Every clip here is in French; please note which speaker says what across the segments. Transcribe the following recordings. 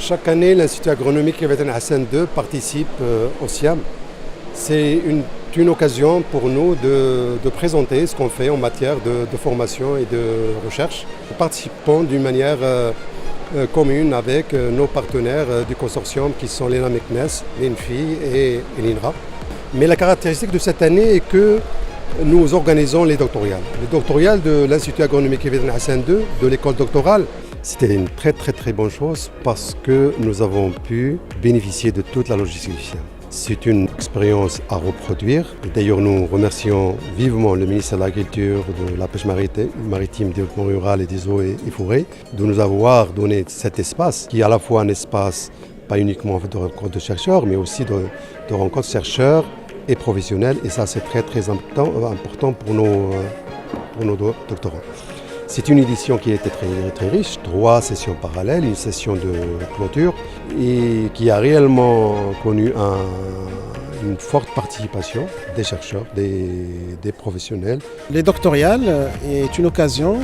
Speaker 1: Chaque année, l'Institut agronomique Ibn Hassan II participe au SIAM. C'est une occasion pour nous de présenter ce qu'on fait en matière de formation et de recherche. Nous participons d'une manière commune avec nos partenaires du consortium qui sont l'ENA Meknes, l'INFI et l'INRA. Mais la caractéristique de cette année est que nous organisons les doctorales. Les doctorales de l'Institut agronomique Ibn Hassan II, de l'école doctorale, c'était une très bonne chose parce que nous avons pu bénéficier de toute la logistique du SIAM. C'est une expérience à reproduire. D'ailleurs, nous remercions vivement le ministère de l'Agriculture, de la Pêche maritime, du développement rural et des eaux et forêts de nous avoir donné cet espace qui est à la fois un espace pas uniquement de rencontre de chercheurs, mais aussi de rencontre de chercheurs et professionnels. Et ça, c'est très important pour nos doctorants. C'est une édition qui a été très riche, 3 sessions parallèles, une session de clôture et qui a réellement connu une forte participation des chercheurs, des professionnels.
Speaker 2: Les doctorales est une occasion,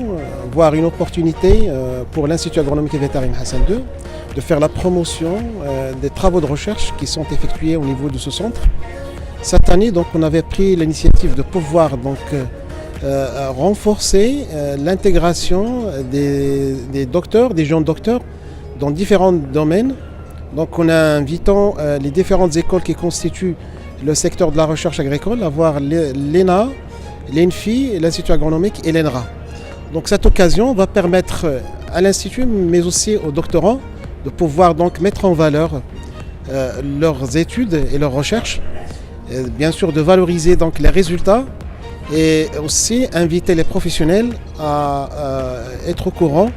Speaker 2: voire une opportunité pour l'Institut agronomique et vétérinaire Hassan II de faire la promotion des travaux de recherche qui sont effectués au niveau de ce centre. Cette année, donc, on avait pris l'initiative de pouvoir renforcer l'intégration des docteurs, des jeunes docteurs dans différents domaines. Donc on a invité les différentes écoles qui constituent le secteur de la recherche agricole, à voir l'ENA, l'INFI, l'Institut agronomique et l'INRA. Donc cette occasion va permettre à l'Institut, mais aussi aux doctorants, de pouvoir donc mettre en valeur leurs études et leurs recherches, et bien sûr de valoriser donc les résultats et aussi inviter les professionnels à être au courant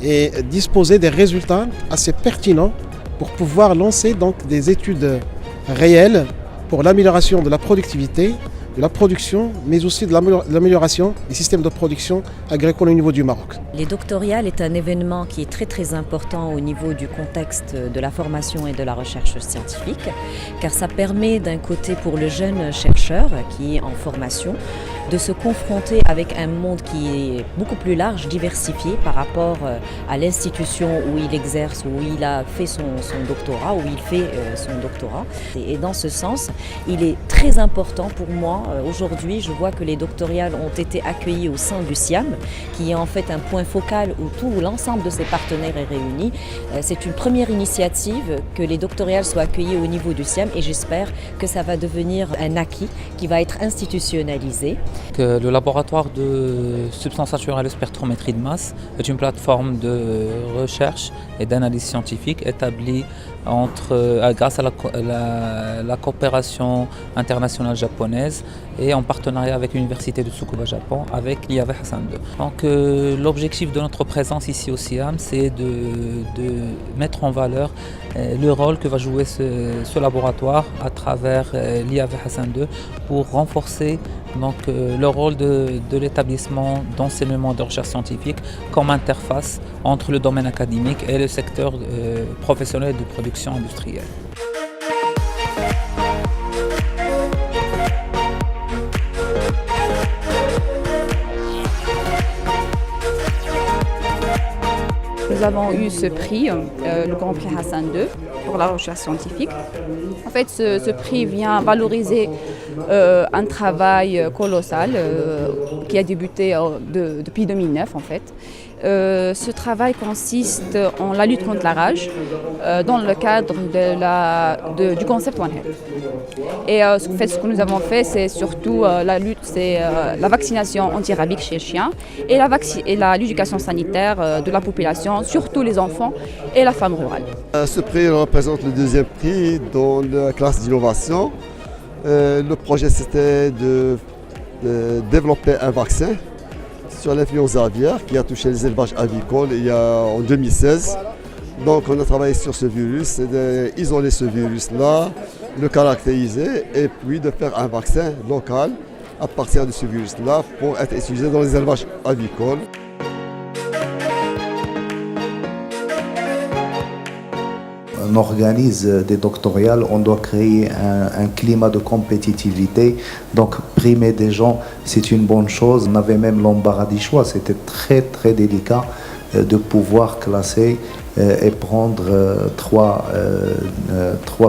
Speaker 2: et disposer des résultats assez pertinents pour pouvoir lancer donc des études réelles pour l'amélioration de la productivité, de la production, mais aussi de l'amélioration des systèmes de production agricole au niveau du Maroc.
Speaker 3: Les doctorales est un événement qui est très important au niveau du contexte de la formation et de la recherche scientifique, car ça permet d'un côté pour le jeune chercheur qui est en formation de se confronter avec un monde qui est beaucoup plus large, diversifié par rapport à l'institution où il exerce, où il a fait son doctorat, où il fait son doctorat. Et dans ce sens, il est très important pour moi. Aujourd'hui, je vois que les doctorales ont été accueillies au sein du SIAM, qui est en fait un point focal où l'ensemble de ses partenaires est réuni. C'est une première initiative que les doctorales soient accueillies au niveau du SIAM et j'espère que ça va devenir un acquis qui va être institutionnalisé.
Speaker 4: Le laboratoire de substances naturelles et spectrométrie de masse est une plateforme de recherche et d'analyse scientifique établie grâce à la coopération internationale japonaise et en partenariat avec l'université de Tsukuba Japon, avec l'IAV Hassan II. Donc l'objectif de notre présence ici au SIAM, c'est de mettre en valeur le rôle que va jouer ce laboratoire à travers l'IAV Hassan II pour renforcer le rôle de l'établissement d'enseignement de recherche scientifique comme interface entre le domaine académique et le secteur professionnel de production industrielle.
Speaker 5: Nous avons eu ce prix, le Grand Prix Hassan II, pour la recherche scientifique. En fait, ce prix vient valoriser un travail colossal qui a débuté depuis 2009 en fait. Ce travail consiste en la lutte contre la rage dans le cadre du concept One Health. Et ce que nous avons fait, c'est surtout la lutte, c'est la vaccination anti-rabique chez les chiens et l'éducation sanitaire de la population, surtout les enfants et la femme rurale.
Speaker 6: Ce prix représente le deuxième prix dans la classe d'innovation. Le projet, c'était de développer un vaccin sur l'influenza aviaire qui a touché les élevages avicoles en 2016. Donc on a travaillé sur ce virus, d'isoler ce virus-là, le caractériser et puis de faire un vaccin local à partir de ce virus-là pour être utilisé dans les élevages avicoles.
Speaker 7: On organise des doctorales, on doit créer un climat de compétitivité. Donc primer des gens, c'est une bonne chose. On avait même l'embarras du choix, c'était très délicat. de pouvoir classer et prendre trois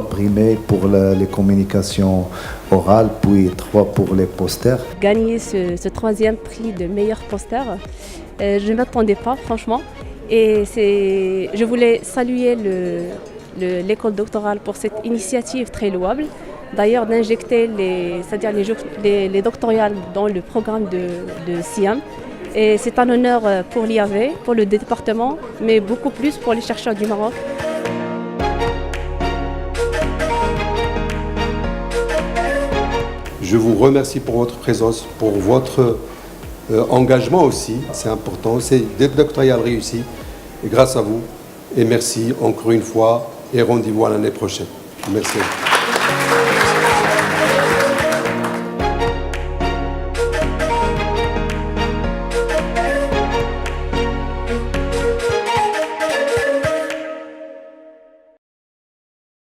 Speaker 7: primés pour les communications orales, puis 3 pour les posters.
Speaker 8: Gagner ce 3e prix de meilleur poster, je ne m'attendais pas franchement. Et je voulais saluer l'école doctorale pour cette initiative très louable. D'ailleurs, d'injecter les doctorales dans le programme de SIAM. Et c'est un honneur pour l'IAV, pour le département, mais beaucoup plus pour les chercheurs du Maroc.
Speaker 1: Je vous remercie pour votre présence, pour votre engagement aussi. C'est important, c'est des doctorales réussies. Et grâce à vous, et merci encore une fois, et rendez-vous à l'année prochaine. Merci.